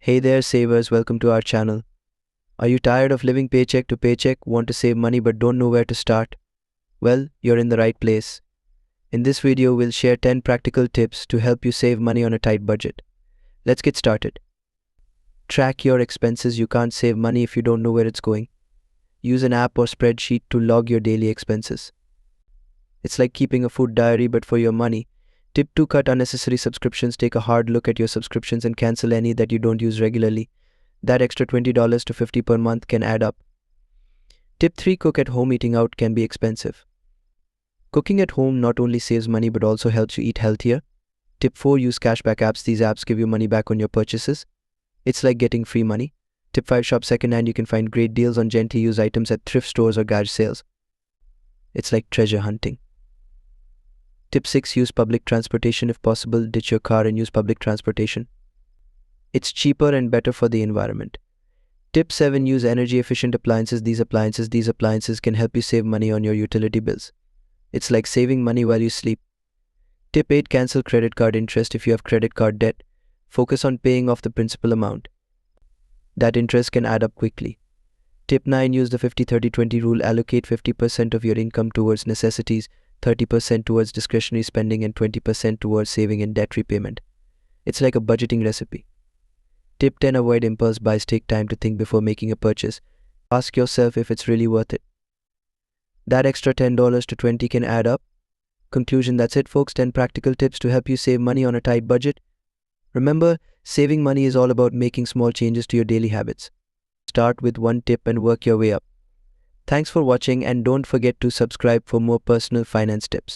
Hey there savers, welcome to our channel. Are you tired of living paycheck to paycheck, want to save money but don't know where to start? Well, you're in the right place. In this video, we'll share 10 practical tips to help you save money on a tight budget. Let's get started. Track your expenses. You can't save money if you don't know where it's going. Use an app or spreadsheet to log your daily expenses. It's like keeping a food diary but for your money. Tip 2. Cut unnecessary subscriptions. Take a hard look at your subscriptions and cancel any that you don't use regularly. That extra $20 to $50 per month can add up. Tip 3. Cook at home. Eating out can be expensive. Cooking at home not only saves money but also helps you eat healthier. Tip 4. Use cashback apps. These apps give you money back on your purchases. It's like getting free money. Tip 5. Shop secondhand. You can find great deals on gently used items at thrift stores or garage sales. It's like treasure hunting. Tip 6. Use public transportation. If possible, ditch your car and use public transportation. It's cheaper and better for the environment. Tip 7. Use energy-efficient appliances. These appliances can help you save money on your utility bills. It's like saving money while you sleep. Tip 8. Cancel credit card interest. If you have credit card debt, focus on paying off the principal amount. That interest can add up quickly. Tip 9. Use the 50-30-20 rule. Allocate 50% of your income towards necessities, 30% towards discretionary spending, and 20% towards saving and debt repayment. It's like a budgeting recipe. Tip 10. Avoid impulse buys. Take time to think before making a purchase. Ask yourself if it's really worth it. That extra $10 to $20 can add up. Conclusion: that's it folks, 10 practical tips to help you save money on a tight budget. Remember, saving money is all about making small changes to your daily habits. Start with one tip and work your way up. Thanks for watching, and don't forget to subscribe for more personal finance tips.